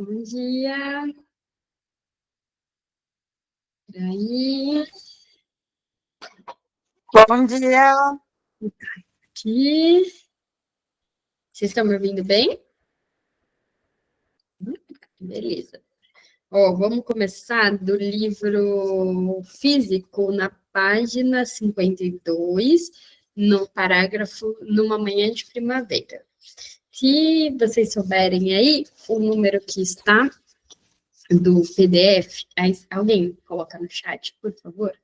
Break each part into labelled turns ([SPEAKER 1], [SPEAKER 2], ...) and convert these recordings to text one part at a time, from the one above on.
[SPEAKER 1] Bom dia. Peraí.
[SPEAKER 2] Bom dia.
[SPEAKER 1] Aqui. Vocês estão me ouvindo bem? Beleza. Ó, vamos começar do livro físico, na página 52, no parágrafo Numa Manhã de Primavera. Se vocês souberem aí, o número que está do PDF, alguém coloca no chat, por favor?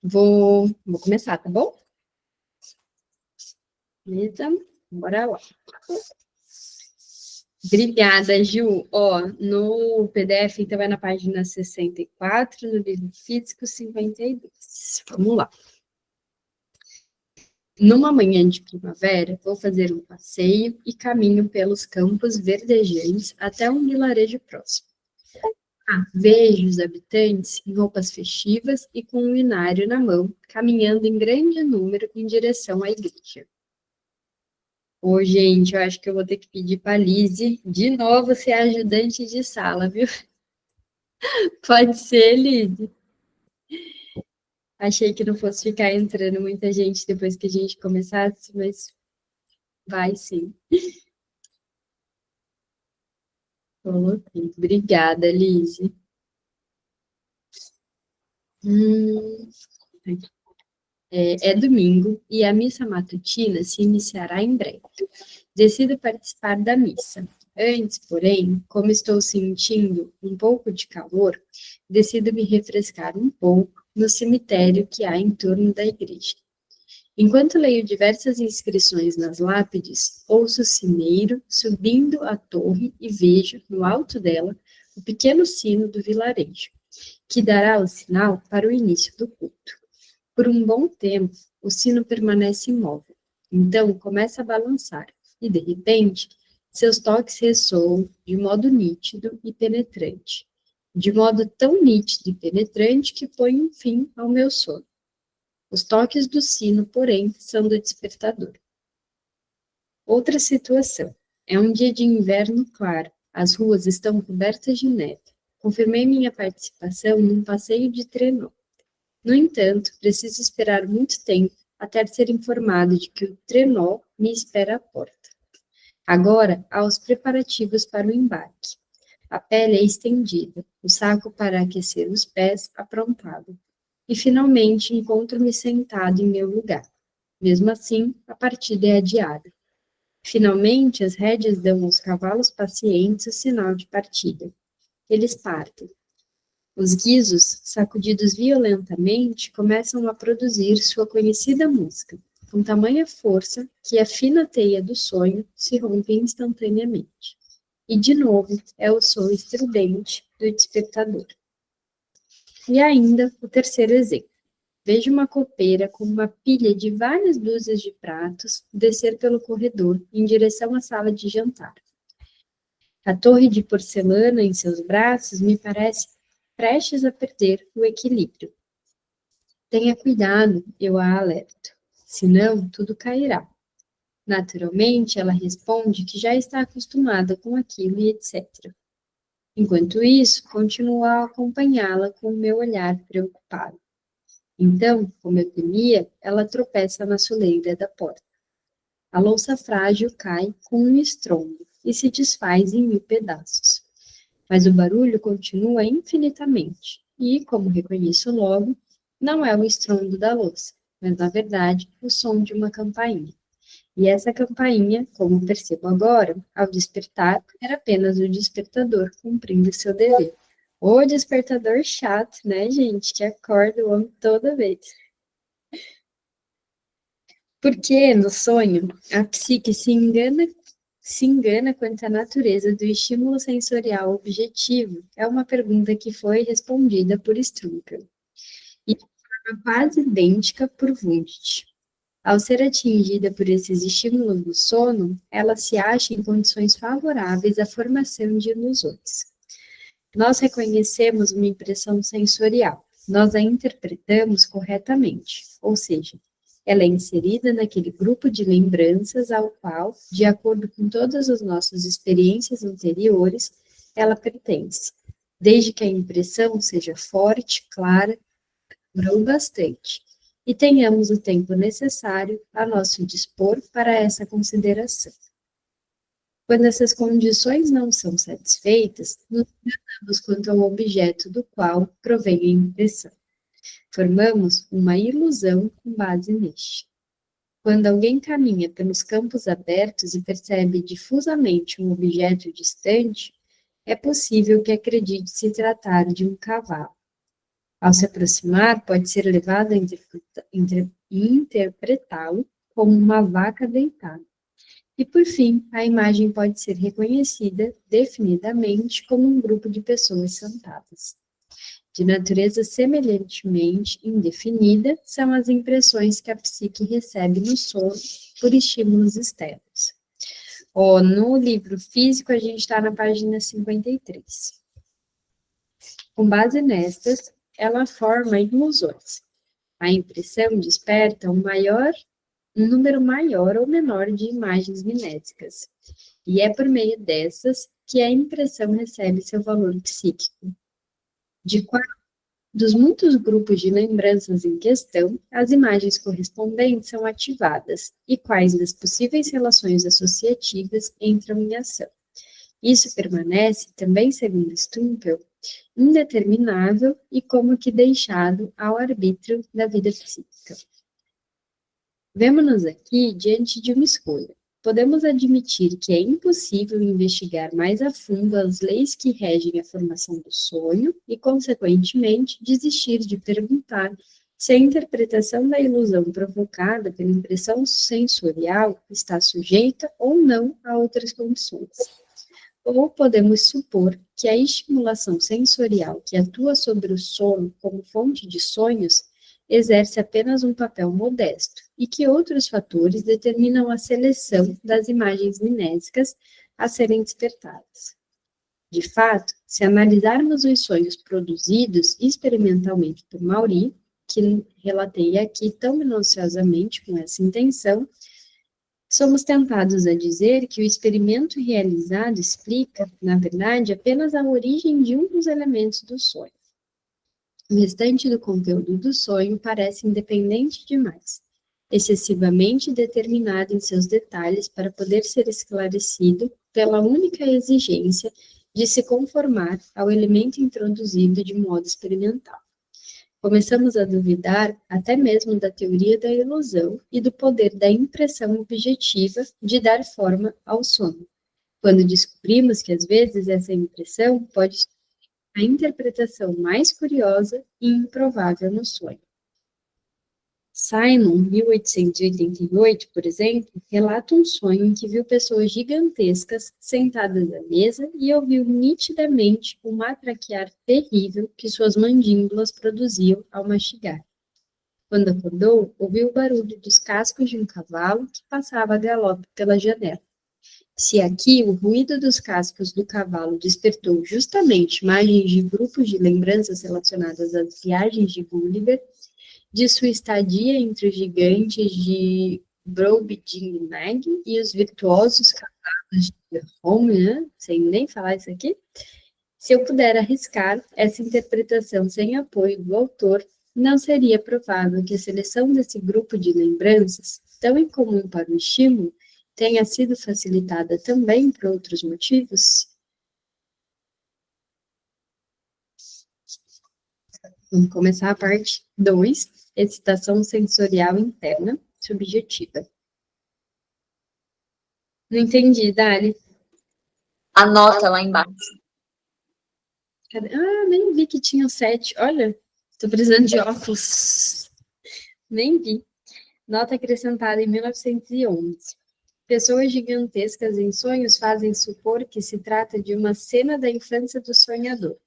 [SPEAKER 1] Vou começar, tá bom? Beleza? Bora lá. Obrigada, Ju. Ó, no PDF, então, é na página 64, no livro físico 52. Vamos lá. Numa manhã de primavera, vou fazer um passeio e caminho pelos campos verdejantes até um vilarejo próximo. Vejo os habitantes em roupas festivas e com um inário na mão, caminhando em grande número em direção à igreja. Ô, gente, eu acho que eu vou ter que pedir para a Lise de novo ser ajudante de sala, viu? Pode ser, Lise. Achei que não fosse ficar entrando muita gente depois que a gente começasse, mas vai sim. Coloquei. Obrigada, Lise. É domingo e a missa matutina se iniciará em breve. Decido participar da missa. Antes, porém, como estou sentindo um pouco de calor, decido me refrescar um pouco no cemitério que há em torno da igreja. Enquanto leio diversas inscrições nas lápides, ouço o sineiro subindo a torre e vejo, no alto dela, o pequeno sino do vilarejo, que dará o sinal para o início do culto. Por um bom tempo, o sino permanece imóvel. Então começa a balançar, e de repente, seus toques ressoam de modo nítido e penetrante. De modo tão nítido e penetrante que põe um fim ao meu sono. Os toques do sino, porém, são do despertador. Outra situação. É um dia de inverno claro. As ruas estão cobertas de neve. Confirmei minha participação num passeio de trenó. No entanto, preciso esperar muito tempo até ser informado de que o trenó me espera à porta. Agora, há os preparativos para o embarque. A pele é estendida, o saco para aquecer os pés aprontado. E, finalmente, encontro-me sentado em meu lugar. Mesmo assim, a partida é adiada. Finalmente, as rédeas dão aos cavalos pacientes o sinal de partida. Eles partem. Os guizos, sacudidos violentamente, começam a produzir sua conhecida música, com tamanha força que a fina teia do sonho se rompe instantaneamente. E, de novo, é o som estridente do despertador. E ainda o terceiro exemplo. Vejo uma copeira com uma pilha de várias dúzias de pratos descer pelo corredor em direção à sala de jantar. A torre de porcelana em seus braços me parece prestes a perder o equilíbrio. Tenha cuidado, eu a alerto, senão tudo cairá. Naturalmente, ela responde que já está acostumada com aquilo e etc. Enquanto isso, continuo a acompanhá-la com o meu olhar preocupado. Então, como eu temia, ela tropeça na soleira da porta. A louça frágil cai com um estrondo e se desfaz em 1000 pedaços. Mas o barulho continua infinitamente e, como reconheço logo, não é o estrondo da louça, mas, na verdade, o som de uma campainha. E essa campainha, como percebo agora, ao despertar, era apenas o despertador cumprindo seu dever. O despertador chato, né, gente, que acorda o homem toda vez. Porque, no sonho, a psique se engana quanto à natureza do estímulo sensorial objetivo é uma pergunta que foi respondida por Strunkel, e de forma quase idêntica por Wundt. Ao ser atingida por esses estímulos do sono, ela se acha em condições favoráveis à formação de ilusões. Nós reconhecemos uma impressão sensorial, nós a interpretamos corretamente, ou seja, Ela é inserida naquele grupo de lembranças ao qual, de acordo com todas as nossas experiências anteriores, ela pertence, desde que a impressão seja forte, clara, durou bastante, e tenhamos o tempo necessário a nosso dispor para essa consideração. Quando essas condições não são satisfeitas, nos enganamos quanto ao objeto do qual provém a impressão. Formamos uma ilusão com base neste. Quando alguém caminha pelos campos abertos e percebe difusamente um objeto distante, é possível que acredite se tratar de um cavalo. Ao se aproximar, pode ser levado a interpretá-lo como uma vaca deitada. E, por fim, a imagem pode ser reconhecida definidamente como um grupo de pessoas sentadas. De natureza semelhantemente indefinida, são as impressões que a psique recebe no sono por estímulos externos. No livro físico, a gente está na página 53. Com base nestas, ela forma ilusões. A impressão desperta um número maior ou menor de imagens minésicas, e é por meio dessas que a impressão recebe seu valor psíquico. Dos muitos grupos de lembranças em questão, as imagens correspondentes são ativadas, e quais das possíveis relações associativas entram em ação. Isso permanece, também segundo Stumpel, indeterminável e como que deixado ao arbítrio da vida psíquica. Vemo-nos aqui diante de uma escolha. Podemos admitir que é impossível investigar mais a fundo as leis que regem a formação do sonho e, consequentemente, desistir de perguntar se a interpretação da ilusão provocada pela impressão sensorial está sujeita ou não a outras condições. Ou podemos supor que a estimulação sensorial que atua sobre o sono como fonte de sonhos exerce apenas um papel modesto e que outros fatores determinam a seleção das imagens minésicas a serem despertadas. De fato, se analisarmos os sonhos produzidos experimentalmente por Maury, que relatei aqui tão minuciosamente com essa intenção, somos tentados a dizer que o experimento realizado explica, na verdade, apenas a origem de um dos elementos do sonho. O restante do conteúdo do sonho parece independente demais, excessivamente determinado em seus detalhes para poder ser esclarecido pela única exigência de se conformar ao elemento introduzido de modo experimental. Começamos a duvidar até mesmo da teoria da ilusão e do poder da impressão objetiva de dar forma ao sonho, quando descobrimos que às vezes essa impressão pode ser a interpretação mais curiosa e improvável no sonho. Simon, 1888, por exemplo, relata um sonho em que viu pessoas gigantescas sentadas à mesa e ouviu nitidamente o matraquear terrível que suas mandíbulas produziam ao mastigar. Quando acordou, ouviu o barulho dos cascos de um cavalo que passava a galope pela janela. Se aqui o ruído dos cascos do cavalo despertou justamente imagens de grupos de lembranças relacionadas às viagens de Gulliver, de sua estadia entre os gigantes de Brobdingnag e os virtuosos cavalos de Home, né? Sem nem falar isso aqui, se eu puder arriscar essa interpretação sem apoio do autor, não seria provável que a seleção desse grupo de lembranças, tão incomum para o estímulo, tenha sido facilitada também por outros motivos? Vamos começar a parte 2, excitação sensorial interna subjetiva. Não entendi, Dali.
[SPEAKER 2] Anota lá embaixo.
[SPEAKER 1] Nem vi que tinha 7. Olha, tô precisando de óculos. Nem vi. Nota acrescentada em 1911. Pessoas gigantescas em sonhos fazem supor que se trata de uma cena da infância do sonhador.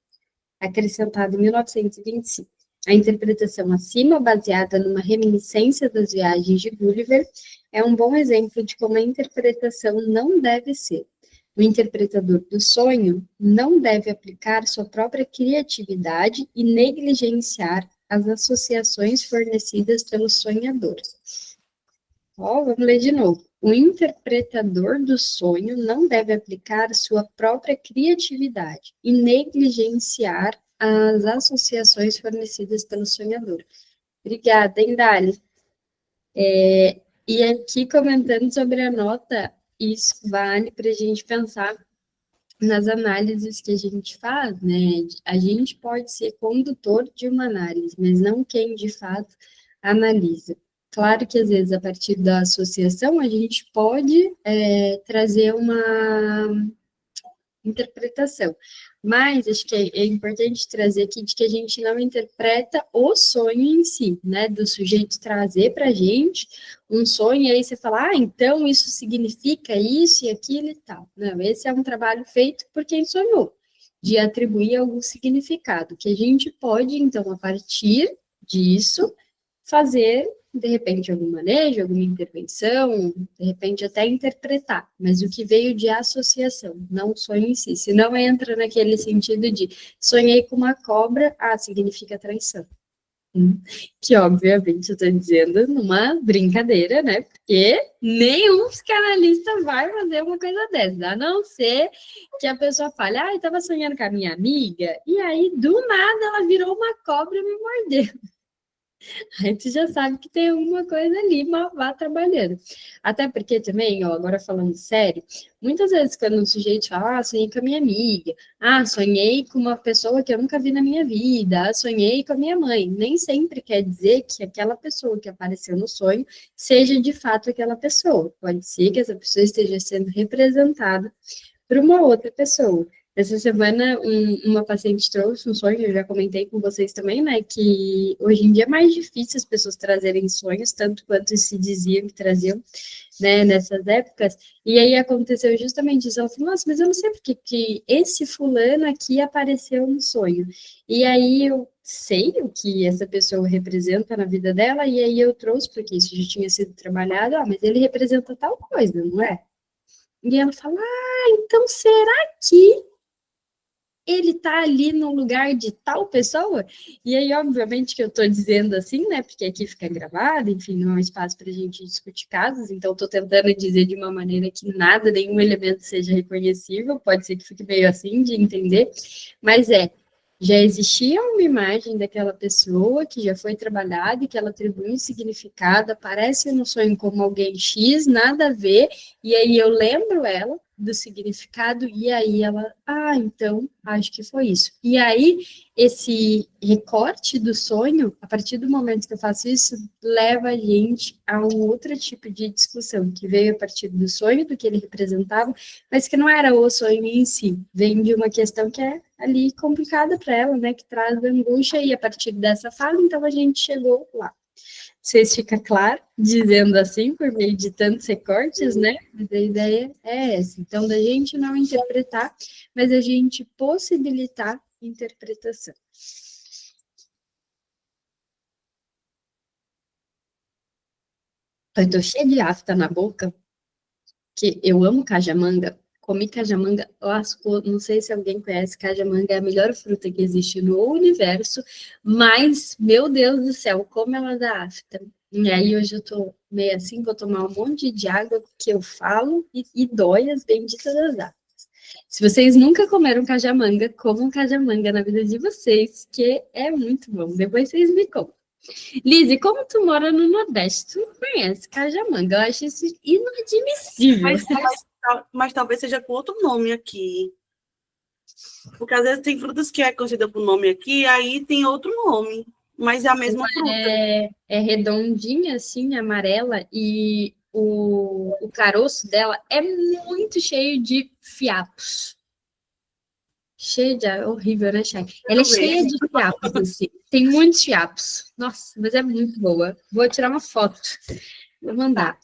[SPEAKER 1] Acrescentado em 1925. A interpretação acima, baseada numa reminiscência das viagens de Gulliver, é um bom exemplo de como a interpretação não deve ser. O interpretador do sonho não deve aplicar sua própria criatividade e negligenciar as associações fornecidas pelo sonhador. Ó, vamos ler de novo. O interpretador do sonho não deve aplicar sua própria criatividade e negligenciar as associações fornecidas pelo sonhador. Obrigada, hein, Dali? E aqui, comentando sobre a nota, isso vale para a gente pensar nas análises que a gente faz, né? A gente pode ser condutor de uma análise, mas não quem de fato analisa. Claro que às vezes a partir da associação a gente pode trazer uma interpretação, mas acho que é importante trazer aqui de que a gente não interpreta o sonho em si, né? Do sujeito trazer para a gente um sonho e aí você fala, então isso significa isso e aquilo e tal. Não, esse é um trabalho feito por quem sonhou, de atribuir algum significado, que a gente pode, então, a partir disso, fazer, de repente, algum manejo, alguma intervenção, de repente até interpretar, mas o que veio de associação, não o sonho em si. Se não entra naquele sentido de sonhei com uma cobra, significa traição. Que, obviamente, eu estou dizendo numa brincadeira, né? Porque nenhum psicanalista vai fazer uma coisa dessa, a não ser que a pessoa fale, eu estava sonhando com a minha amiga, e aí, do nada, ela virou uma cobra e me mordeu. Aí tu já sabe que tem alguma coisa ali, mas vá trabalhando. Até porque também, agora falando sério, muitas vezes quando um sujeito fala, sonhei com a minha amiga, sonhei com uma pessoa que eu nunca vi na minha vida, sonhei com a minha mãe, nem sempre quer dizer que aquela pessoa que apareceu no sonho seja de fato aquela pessoa. Pode ser que essa pessoa esteja sendo representada por uma outra pessoa. Essa semana, uma paciente trouxe um sonho, eu já comentei com vocês também, né, que hoje em dia é mais difícil as pessoas trazerem sonhos, tanto quanto se diziam que traziam, né, nessas épocas, e aí aconteceu justamente isso, ela falou, nossa, mas eu não sei porque que esse fulano aqui apareceu no sonho, e aí eu sei o que essa pessoa representa na vida dela, e aí eu trouxe, porque isso já tinha sido trabalhado, mas ele representa tal coisa, não é? E ela fala, então será que ele tá ali no lugar de tal pessoa? E aí, obviamente, que eu tô dizendo assim, né? Porque aqui fica gravado, enfim, não é um espaço para a gente discutir casos, então tô tentando dizer de uma maneira que nada, nenhum elemento seja reconhecível, pode ser que fique meio assim de entender, mas já existia uma imagem daquela pessoa que já foi trabalhada e que ela atribui um significado, aparece no sonho como alguém X, nada a ver, e aí eu lembro ela do significado, e aí ela, então, acho que foi isso. E aí, esse recorte do sonho, a partir do momento que eu faço isso, leva a gente a um outro tipo de discussão, que veio a partir do sonho, do que ele representava, mas que não era o sonho em si, vem de uma questão que é ali complicada para ela, né, que traz angústia, e a partir dessa fala, então a gente chegou lá. Não sei se fica claro, dizendo assim, por meio de tantos recortes, né? Mas a ideia é essa. Então, da gente não interpretar, mas a gente possibilitar interpretação. Eu tô cheia de afta na boca, que eu amo cajamanga. Comi cajamanga, lascou, não sei se alguém conhece, cajamanga é a melhor fruta que existe no universo, mas, meu Deus do céu, como ela dá afta. E aí hoje eu tô meio assim, vou tomar um monte de água que eu falo e dói as benditas das aftas. Se vocês nunca comeram cajamanga, comam cajamanga na vida de vocês, que é muito bom. Depois vocês me contam. Lizzy, como tu mora no Nordeste, tu não conhece cajamanga. Eu acho isso inadmissível.
[SPEAKER 3] Mas talvez seja com outro nome aqui. Porque às vezes tem frutas que é conhecida por nome aqui, aí tem outro nome, mas é a mesma fruta.
[SPEAKER 1] É redondinha, assim, amarela, e o caroço dela é muito cheio de fiapos. Cheio de... horrível, né, Chay? Ela é cheia de fiapos, assim. Tem muitos fiapos. Nossa, mas é muito boa. Vou tirar uma foto. Vou mandar.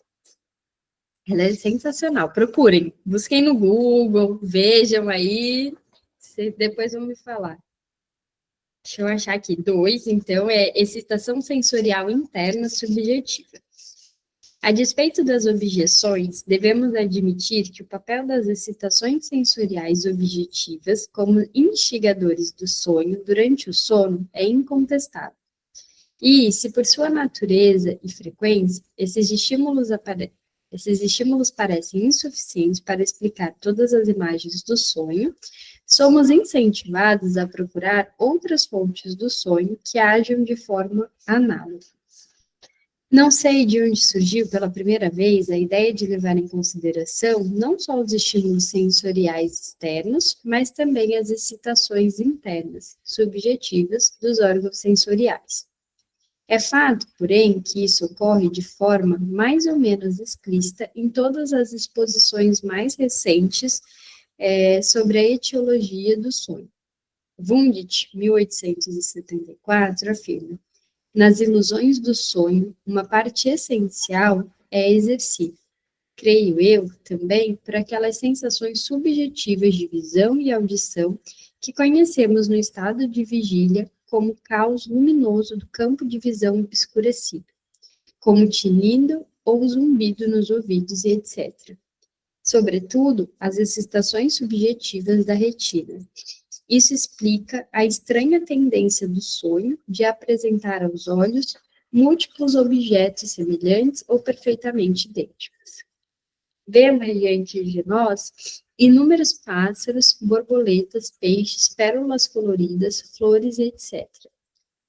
[SPEAKER 1] Ela é sensacional. Procurem. Busquem no Google. Vejam aí. Vocês depois vão me falar. Deixa eu achar aqui. 2, então, é excitação sensorial interna subjetiva. A despeito das objeções, devemos admitir que o papel das excitações sensoriais objetivas como instigadores do sonho durante o sono é incontestável. E, se por sua natureza e frequência, esses estímulos parecem insuficientes para explicar todas as imagens do sonho, somos incentivados a procurar outras fontes do sonho que ajam de forma análoga. Não sei de onde surgiu pela primeira vez a ideia de levar em consideração não só os estímulos sensoriais externos, mas também as excitações internas, subjetivas, dos órgãos sensoriais. É fato, porém, que isso ocorre de forma mais ou menos explícita em todas as exposições mais recentes sobre a etiologia do sonho. Wundt, 1874, afirma: nas ilusões do sonho, uma parte essencial é exercício. Creio eu, também, por aquelas sensações subjetivas de visão e audição que conhecemos no estado de vigília como caos luminoso do campo de visão obscurecido, como tinindo ou zumbido nos ouvidos e etc. Sobretudo, as excitações subjetivas da retina. Isso explica a estranha tendência do sonho de apresentar aos olhos múltiplos objetos semelhantes ou perfeitamente idênticos. Vemos diante de nós inúmeros pássaros, borboletas, peixes, pérolas coloridas, flores, etc.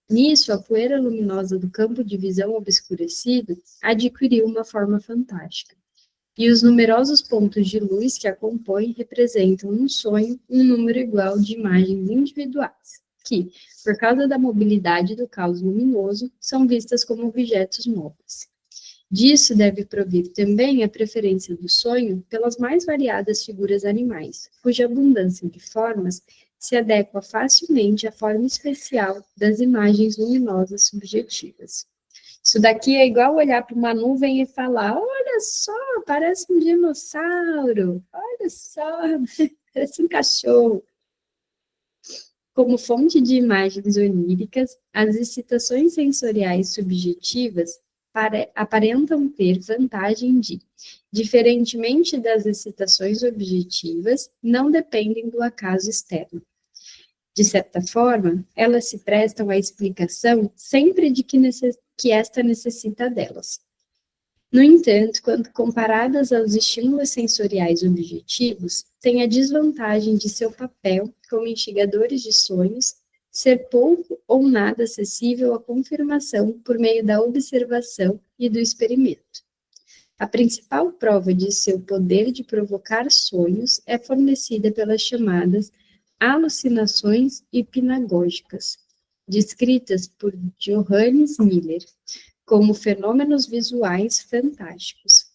[SPEAKER 1] Nisso, a poeira luminosa do campo de visão obscurecido adquiriu uma forma fantástica. E os numerosos pontos de luz que a compõem representam no sonho um número igual de imagens individuais, que, por causa da mobilidade do caos luminoso, são vistas como objetos móveis. Disso deve provir também a preferência do sonho pelas mais variadas figuras animais, cuja abundância de formas se adequa facilmente à forma especial das imagens luminosas subjetivas. Isso daqui é igual olhar para uma nuvem e falar: olha só, parece um dinossauro, olha só, parece um cachorro. Como fonte de imagens oníricas, as excitações sensoriais subjetivas aparentam ter vantagem de, diferentemente das excitações objetivas, não dependem do acaso externo. De certa forma, elas se prestam à explicação sempre de que esta necessita delas. No entanto, quando comparadas aos estímulos sensoriais objetivos, têm a desvantagem de seu papel como instigadores de sonhos ser pouco ou nada acessível à confirmação por meio da observação e do experimento. A principal prova de seu poder de provocar sonhos é fornecida pelas chamadas alucinações hipnagógicas, descritas por Johannes Miller como fenômenos visuais fantásticos.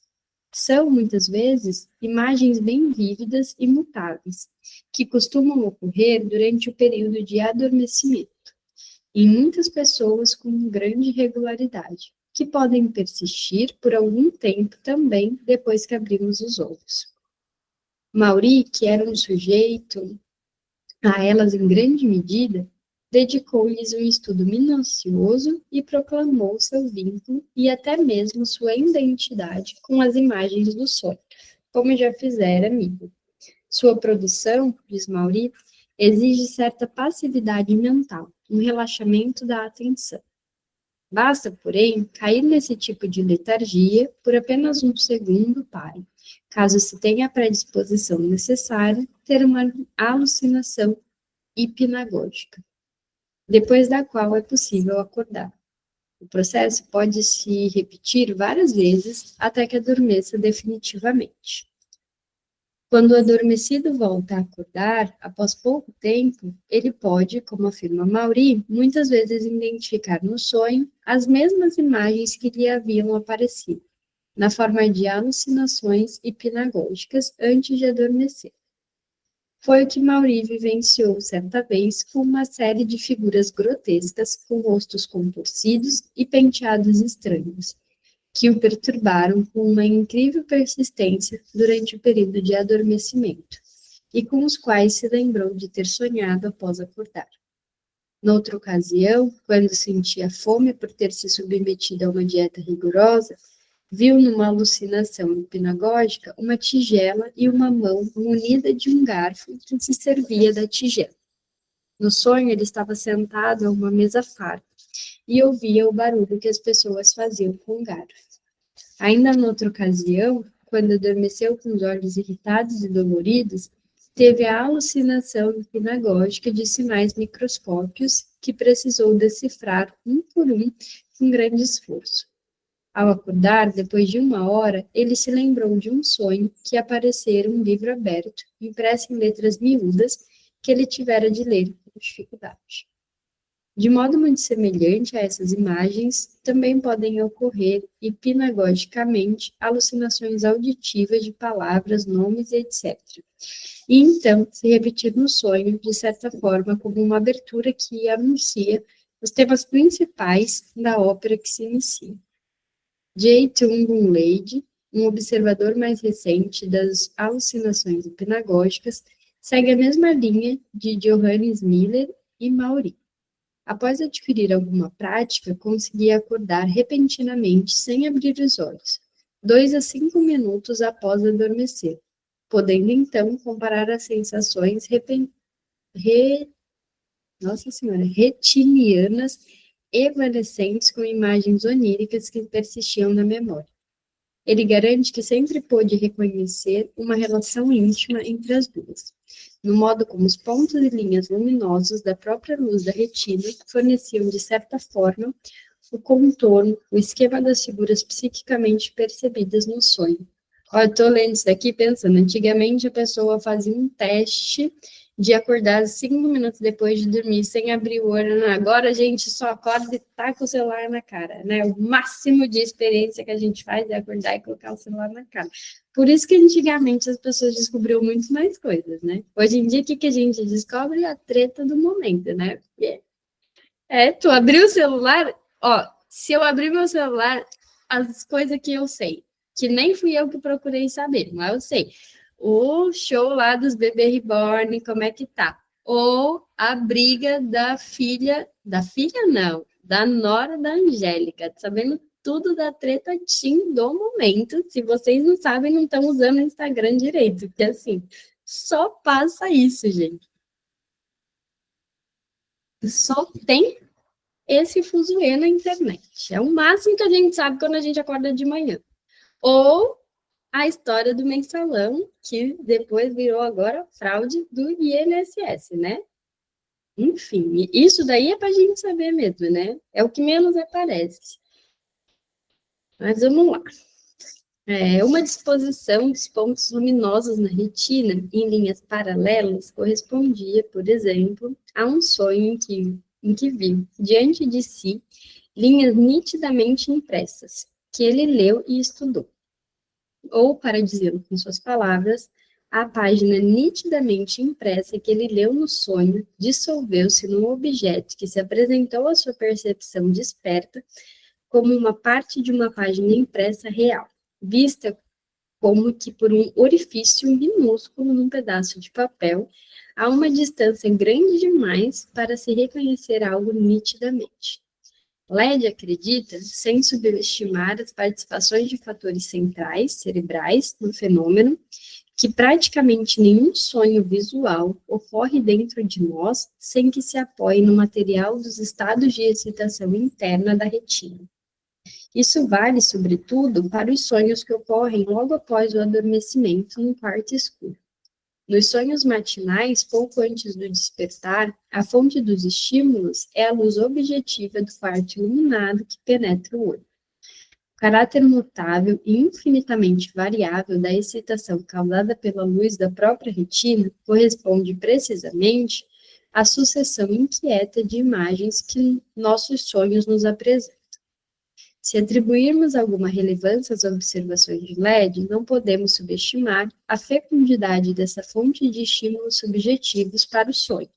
[SPEAKER 1] São, muitas vezes, imagens bem vívidas e mutáveis, que costumam ocorrer durante o período de adormecimento, em muitas pessoas com grande regularidade, que podem persistir por algum tempo também depois que abrimos os olhos. Maury, que era um sujeito a elas em grande medida, dedicou-lhes um estudo minucioso e proclamou seu vínculo e até mesmo sua identidade com as imagens do sonho, como já fizera Miller. Sua produção, diz Maury, exige certa passividade mental, um relaxamento da atenção. Basta, porém, cair nesse tipo de letargia por apenas um segundo para, caso se tenha a predisposição necessária, ter uma alucinação hipnagógica, depois da qual é possível acordar. O processo pode se repetir várias vezes até que adormeça definitivamente. Quando o adormecido volta a acordar, após pouco tempo, ele pode, como afirma Maury, muitas vezes identificar no sonho as mesmas imagens que lhe haviam aparecido, na forma de alucinações hipnagógicas antes de adormecer. Foi o que Maury vivenciou certa vez com uma série de figuras grotescas com rostos contorcidos e penteados estranhos, que o perturbaram com uma incrível persistência durante o período de adormecimento, e com os quais se lembrou de ter sonhado após acordar. Noutra ocasião, quando sentia fome por ter se submetido a uma dieta rigorosa, viu numa alucinação hipnagógica uma tigela e uma mão munida de um garfo que se servia da tigela. No sonho, ele estava sentado a uma mesa farta, e ouvia o barulho que as pessoas faziam com garfos. Ainda noutra ocasião, quando adormeceu com os olhos irritados e doloridos, teve a alucinação hipnagógica de sinais microscópios que precisou decifrar um por um com grande esforço. Ao acordar, depois de 1 hora, ele se lembrou de um sonho que aparecera um livro aberto, impresso em letras miúdas, que ele tivera de ler com dificuldade. De modo muito semelhante a essas imagens, também podem ocorrer hipnagogicamente alucinações auditivas de palavras, nomes, etc. E então se repetir no sonho, de certa forma, como uma abertura que anuncia os temas principais da ópera que se inicia. J. Tungun Lade, um observador mais recente das alucinações hipnagógicas, segue a mesma linha de Johannes Miller e Maury. Após adquirir alguma prática, conseguia acordar repentinamente sem abrir os olhos, 2 a 5 minutos após adormecer, podendo então comparar as sensações retinianas evanescentes com imagens oníricas que persistiam na memória. Ele garante que sempre pôde reconhecer uma relação íntima entre as duas, no modo como os pontos e linhas luminosos da própria luz da retina forneciam, de certa forma, o contorno, o esquema das figuras psiquicamente percebidas no sonho. Eu estou lendo isso daqui pensando, antigamente a pessoa fazia um teste de acordar 5 minutos depois de dormir, sem abrir o olho. Agora a gente só acorda e tá com o celular na cara, né? O máximo de experiência que a gente faz é acordar e colocar o celular na cara. Por isso que antigamente as pessoas descobriam muito mais coisas, né? Hoje em dia, o que a gente descobre? A treta do momento, né? Tu abriu o celular, se eu abrir meu celular, as coisas que eu sei, que nem fui eu que procurei saber, mas eu sei. O show lá dos bebê reborn, como é que tá? Ou a briga da da nora da Angélica, sabendo tudo da treta teen do momento. Se vocês não sabem, não estão usando o Instagram direito, porque assim, só passa isso, gente. Só tem esse fuzuê na internet. É o máximo que a gente sabe quando a gente acorda de manhã. Ou a história do mensalão, que depois virou agora fraude do INSS, né? Enfim, isso daí é para a gente saber mesmo, né? É o que menos aparece. Mas vamos lá. Uma disposição dos pontos luminosos na retina em linhas paralelas correspondia, por exemplo, a um sonho em que viu, diante de si, linhas nitidamente impressas, que ele leu e estudou. Ou, para dizê-lo com suas palavras, a página nitidamente impressa que ele leu no sonho dissolveu-se num objeto que se apresentou à sua percepção desperta como uma parte de uma página impressa real, vista como que por um orifício minúsculo num pedaço de papel, a uma distância grande demais para se reconhecer algo nitidamente. Lade acredita, sem subestimar as participações de fatores centrais, cerebrais, no fenômeno, que praticamente nenhum sonho visual ocorre dentro de nós sem que se apoie no material dos estados de excitação interna da retina. Isso vale, sobretudo, para os sonhos que ocorrem logo após o adormecimento num quarto escuro. Nos sonhos matinais, pouco antes do despertar, a fonte dos estímulos é a luz objetiva do quarto iluminado que penetra o olho. O caráter mutável e infinitamente variável da excitação causada pela luz da própria retina corresponde precisamente à sucessão inquieta de imagens que nossos sonhos nos apresentam. Se atribuirmos alguma relevância às observações de Lade, não podemos subestimar a fecundidade dessa fonte de estímulos subjetivos para o sonho,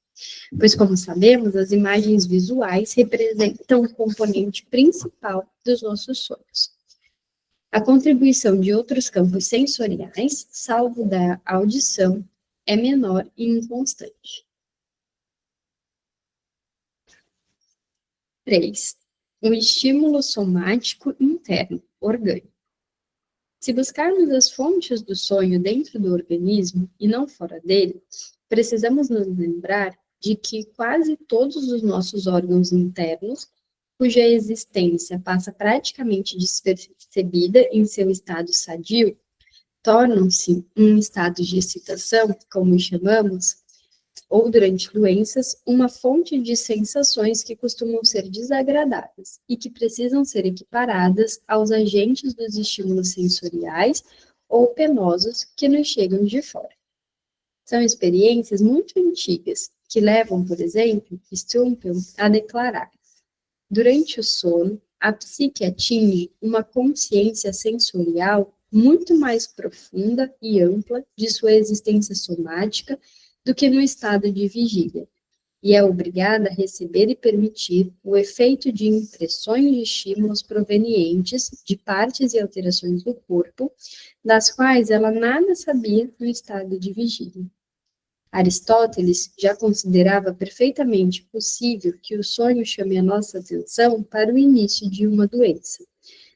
[SPEAKER 1] pois, como sabemos, as imagens visuais representam o componente principal dos nossos sonhos. A contribuição de outros campos sensoriais, salvo da audição, é menor e inconstante. 3. Um estímulo somático interno, orgânico. Se buscarmos as fontes do sonho dentro do organismo e não fora dele, precisamos nos lembrar de que quase todos os nossos órgãos internos cuja existência passa praticamente despercebida em seu estado sadio, tornam-se um estado de excitação, como chamamos, ou durante doenças, uma fonte de sensações que costumam ser desagradáveis e que precisam ser equiparadas aos agentes dos estímulos sensoriais ou penosos que nos chegam de fora. São experiências muito antigas, que levam, por exemplo, Stumpel a declarar: durante o sono, a psique atinge uma consciência sensorial muito mais profunda e ampla de sua existência somática do que no estado de vigília, e é obrigada a receber e permitir o efeito de impressões de estímulos provenientes de partes e alterações do corpo, das quais ela nada sabia no estado de vigília. Aristóteles já considerava perfeitamente possível que o sonho chame a nossa atenção para o início de uma doença,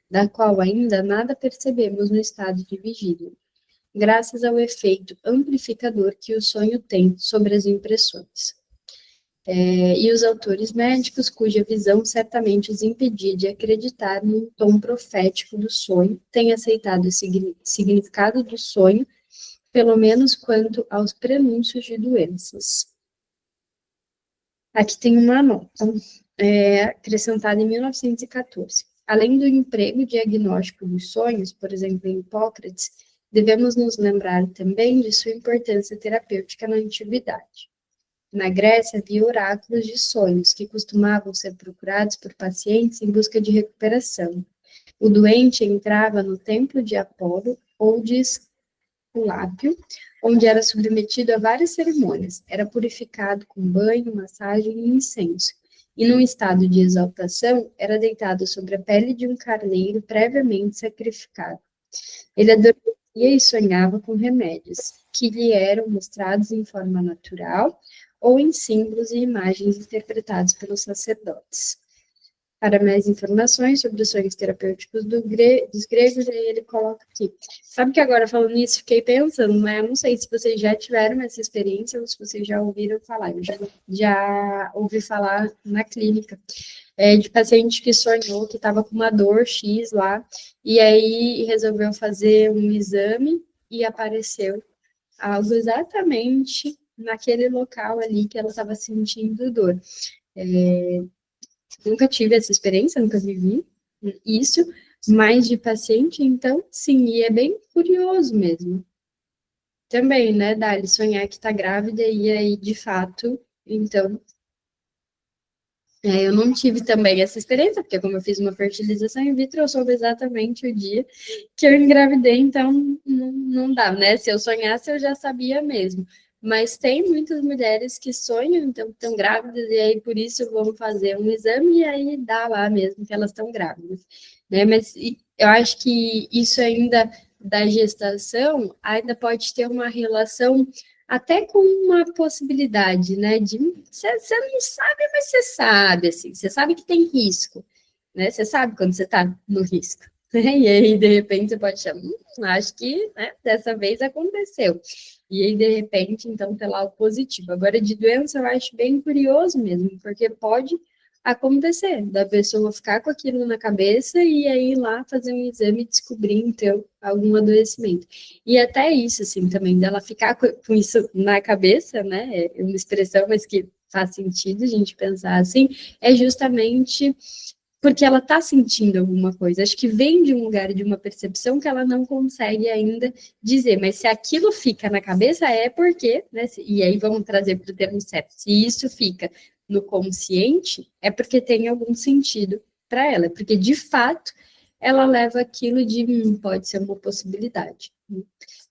[SPEAKER 1] da qual ainda nada percebemos no estado de vigília, graças ao efeito amplificador que o sonho tem sobre as impressões. E os autores médicos, cuja visão certamente os impedia de acreditar num tom profético do sonho, têm aceitado o significado do sonho, pelo menos quanto aos prenúncios de doenças. Aqui tem uma nota, acrescentada em 1914. Além do emprego diagnóstico dos sonhos, por exemplo, em Hipócrates, devemos nos lembrar também de sua importância terapêutica na antiguidade. Na Grécia, havia oráculos de sonhos, que costumavam ser procurados por pacientes em busca de recuperação. O doente entrava no templo de Apolo ou de Esculápio, onde era submetido a várias cerimônias, era purificado com banho, massagem e incenso, e num estado de exaltação, era deitado sobre a pele de um carneiro previamente sacrificado. Ele adormecia e sonhava com remédios, que lhe eram mostrados em forma natural, ou em símbolos e imagens interpretados pelos sacerdotes. Para mais informações sobre os sonhos terapêuticos dos gregos, aí ele coloca aqui. Sabe que agora, falando nisso, fiquei pensando, né? Eu não sei se vocês já tiveram essa experiência ou se vocês já ouviram falar. Eu já ouvi falar na clínica, de paciente que sonhou que estava com uma dor X lá, e aí resolveu fazer um exame e apareceu algo exatamente naquele local ali que ela estava sentindo dor. Nunca tive essa experiência, nunca vivi isso, mas de paciente, então, sim, e é bem curioso mesmo. Também, né, Dali, sonhar que está grávida e aí, de fato, então, eu não tive também essa experiência, porque como eu fiz uma fertilização in vitro, eu soube exatamente o dia que eu engravidei, então não dá, né? Se eu sonhasse, eu já sabia mesmo. Mas tem muitas mulheres que sonham, então estão grávidas, e aí por isso vão fazer um exame, e aí dá lá mesmo que elas estão grávidas, né? Mas eu acho que isso ainda, da gestação, ainda pode ter uma relação até com uma possibilidade, né, de, você não sabe, mas você sabe, assim, você sabe que tem risco, né, você sabe quando você está no risco, né, e aí, de repente, você pode chamar, acho que, né, dessa vez aconteceu, e aí, de repente, então, tem lá o positivo. Agora, de doença, eu acho bem curioso mesmo, porque pode acontecer, da pessoa ficar com aquilo na cabeça e aí ir lá fazer um exame e descobrir, então, algum adoecimento. E até isso, assim, também, dela ficar com isso na cabeça, né, é uma expressão, mas que faz sentido a gente pensar assim, é justamente porque ela está sentindo alguma coisa. Acho que vem de um lugar, de uma percepção que ela não consegue ainda dizer, mas se aquilo fica na cabeça é porque, né, e aí vamos trazer para o termo certo, se isso fica no consciente, é porque tem algum sentido para ela, porque de fato ela leva aquilo de pode ser uma possibilidade.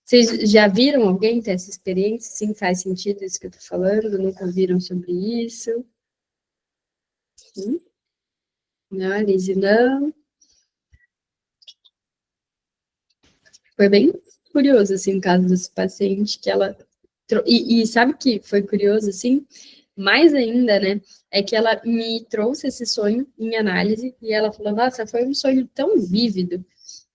[SPEAKER 1] Vocês já viram alguém ter essa experiência? Sim, faz sentido isso que eu estou falando? Nunca viram sobre isso? Sim? Não, Lizzie, não. Foi bem curioso, assim, o caso desse paciente, que ela... E sabe que foi curioso, assim? Mais ainda, né, é que ela me trouxe esse sonho em análise, e ela falou, nossa, foi um sonho tão vívido,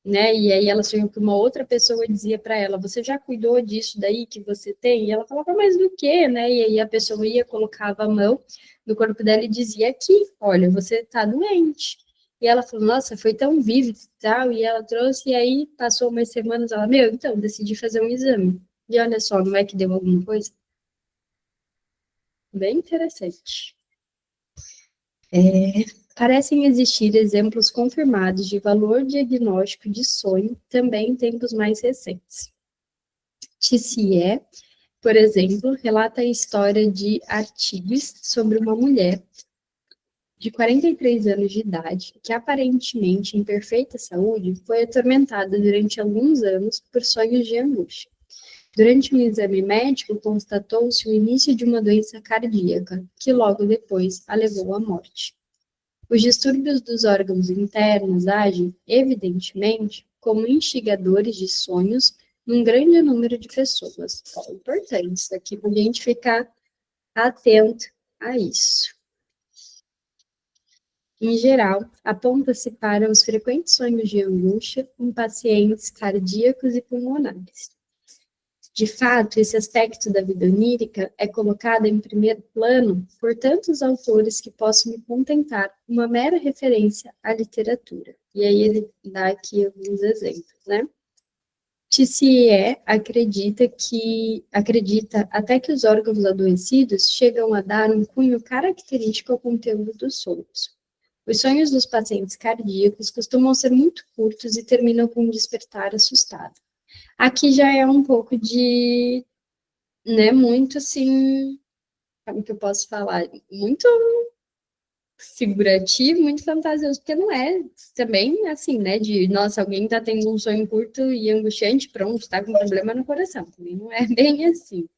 [SPEAKER 1] né? E aí ela sonhou que uma outra pessoa dizia para ela, você já cuidou disso daí que você tem? E ela falava, mas do quê, né? E aí a pessoa ia, colocava a mão no corpo dela e dizia aqui, olha, você tá doente. E ela falou, nossa, foi tão vívido e tal, e ela trouxe, e aí passou umas semanas, ela, meu, então, decidi fazer um exame. E olha só, não é que deu alguma coisa? Bem interessante. Parecem existir exemplos confirmados de valor diagnóstico de sonho também em tempos mais recentes. Tissier, por exemplo, relata a história de artigos sobre uma mulher de 43 anos de idade, que aparentemente em perfeita saúde, foi atormentada durante alguns anos por sonhos de angústia. Durante um exame médico, constatou-se o início de uma doença cardíaca, que logo depois a levou à morte. Os distúrbios dos órgãos internos agem, evidentemente, como instigadores de sonhos num grande número de pessoas. É importante isso aqui para a gente ficar atento a isso. Em geral, aponta-se para os frequentes sonhos de angústia em pacientes cardíacos e pulmonares. De fato, esse aspecto da vida onírica é colocado em primeiro plano por tantos autores que posso me contentar uma mera referência à literatura. E aí ele dá aqui alguns exemplos, né? Tissier acredita até que os órgãos adoecidos chegam a dar um cunho característico ao conteúdo dos sonhos. Os sonhos dos pacientes cardíacos costumam ser muito curtos e terminam com um despertar assustado. Aqui já é um pouco de, né, muito assim, como que eu posso falar? Muito figurativo, muito fantasioso, porque não é também assim, né, de, nossa, alguém tá tendo um sonho curto e angustiante, pronto, tá com um problema no coração, também não é bem assim.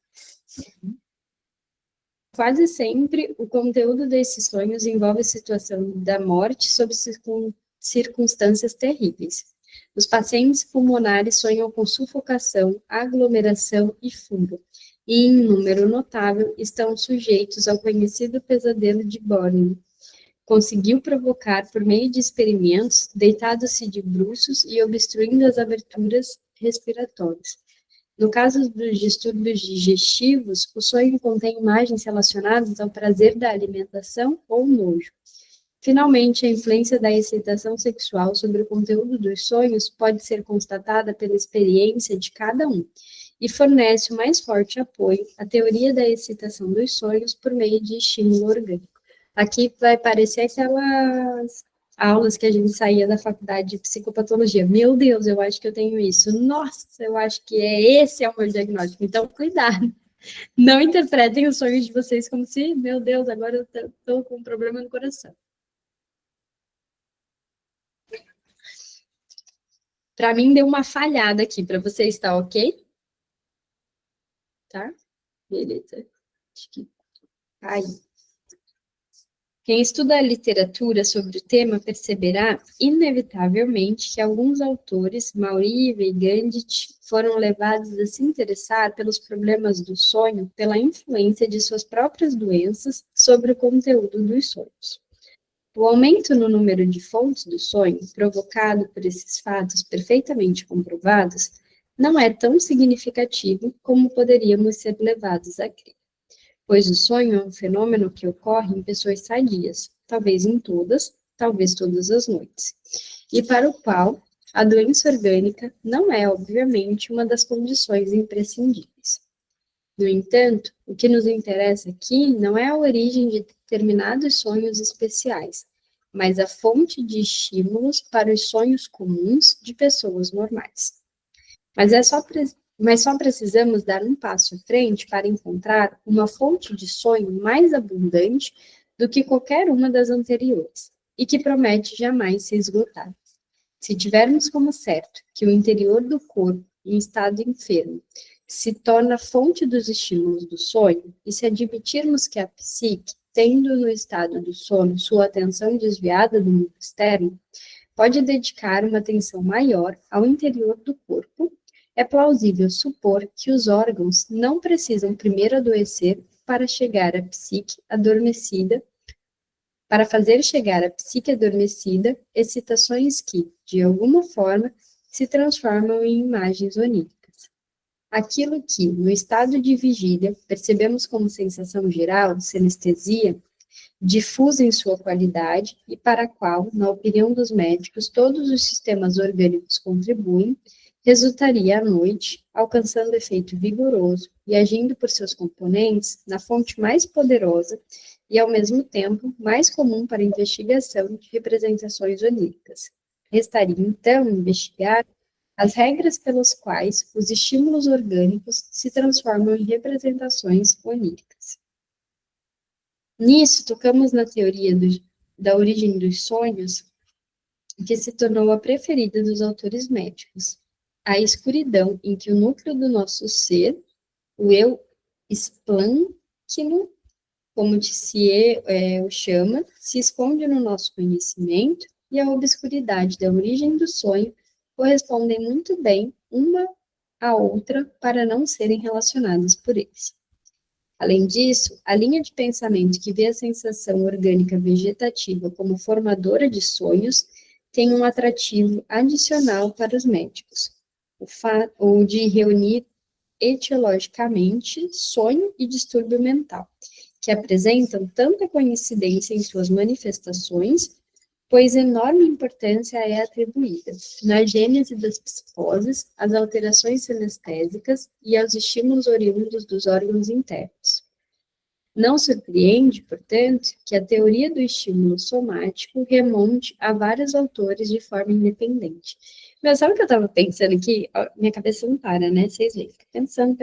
[SPEAKER 1] Quase sempre, o conteúdo desses sonhos envolve a situação da morte sob circunstâncias terríveis. Os pacientes pulmonares sonham com sufocação, aglomeração e fuga, e, em número notável, estão sujeitos ao conhecido pesadelo de Borne. Conseguiu provocar, por meio de experimentos, deitados-se de bruços e obstruindo as aberturas respiratórias. No caso dos distúrbios digestivos, o sonho contém imagens relacionadas ao prazer da alimentação ou nojo. Finalmente, a influência da excitação sexual sobre o conteúdo dos sonhos pode ser constatada pela experiência de cada um e fornece o mais forte apoio à teoria da excitação dos sonhos por meio de estímulo orgânico. Aqui vai parecer aquelas aulas que a gente saía da faculdade de psicopatologia. Meu Deus, eu acho que eu tenho isso. Nossa, eu acho que esse é o meu diagnóstico. Então, cuidado. Não interpretem os sonhos de vocês como se, meu Deus, agora eu estou com um problema no coração. Para mim, deu uma falhada aqui. Para você, está ok? Tá? Beleza. Acho que aí. Quem estuda a literatura sobre o tema perceberá, inevitavelmente, que alguns autores, Maurive e Gandhi, foram levados a se interessar pelos problemas do sonho pela influência de suas próprias doenças sobre o conteúdo dos sonhos. O aumento no número de fontes do sonho, provocado por esses fatos perfeitamente comprovados, não é tão significativo como poderíamos ser levados a crer. Pois o sonho é um fenômeno que ocorre em pessoas sadias, talvez todas as noites, e para o qual a doença orgânica não é, obviamente, uma das condições imprescindíveis. No entanto, o que nos interessa aqui não é a origem de determinados sonhos especiais, mas a fonte de estímulos para os sonhos comuns de pessoas normais. Mas só precisamos dar um passo à frente para encontrar uma fonte de sonho mais abundante do que qualquer uma das anteriores, e que promete jamais se esgotar. Se tivermos como certo que o interior do corpo, em estado enfermo, se torna fonte dos estímulos do sonho, e se admitirmos que a psique, tendo no estado do sono sua atenção desviada do mundo externo, pode dedicar uma atenção maior ao interior do corpo, é plausível supor que os órgãos não precisam primeiro adoecer para chegar à psique adormecida, para fazer chegar à psique adormecida excitações que, de alguma forma, se transformam em imagens oníricas. Aquilo que, no estado de vigília, percebemos como sensação geral, sinestesia, difusa em sua qualidade e para a qual, na opinião dos médicos, todos os sistemas orgânicos contribuem, resultaria à noite, alcançando efeito vigoroso e agindo por seus componentes na fonte mais poderosa e, ao mesmo tempo, mais comum para a investigação de representações oníricas. Restaria, então, investigar as regras pelas quais os estímulos orgânicos se transformam em representações oníricas. Nisso, tocamos na teoria da origem dos sonhos, que se tornou a preferida dos autores médicos. A escuridão em que o núcleo do nosso ser, o eu esplânquino, como Tissier o chama, se esconde no nosso conhecimento, e a obscuridade da origem do sonho correspondem muito bem uma à outra para não serem relacionadas por eles. Além disso, a linha de pensamento que vê a sensação orgânica vegetativa como formadora de sonhos tem um atrativo adicional para os médicos, o de reunir etiologicamente sonho e distúrbio mental, que apresentam tanta coincidência em suas manifestações, pois enorme importância é atribuída, na gênese das psicoses, às alterações sinestésicas e aos estímulos oriundos dos órgãos internos. Não surpreende, portanto, que a teoria do estímulo somático remonte a vários autores de forma independente. Mas sabe o que eu estava pensando aqui? Minha cabeça não para, né? Vocês veem, fica pensando.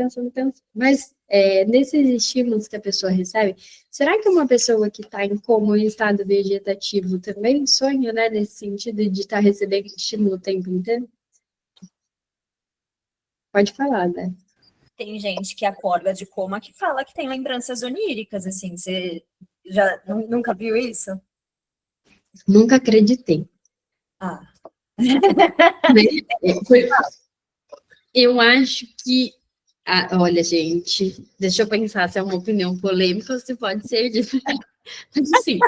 [SPEAKER 1] Mas nesses estímulos que a pessoa recebe, será que uma pessoa que está em coma em estado vegetativo também sonha, né? Nesse sentido de estar recebendo estímulo o tempo inteiro? Pode falar, né?
[SPEAKER 4] Tem gente que acorda de coma que fala que tem lembranças oníricas, assim. Você já nunca viu isso?
[SPEAKER 1] Nunca acreditei.
[SPEAKER 4] Ah.
[SPEAKER 1] Eu acho que... olha, gente, deixa eu pensar se é uma opinião polêmica ou se pode ser diferente. Mas, assim,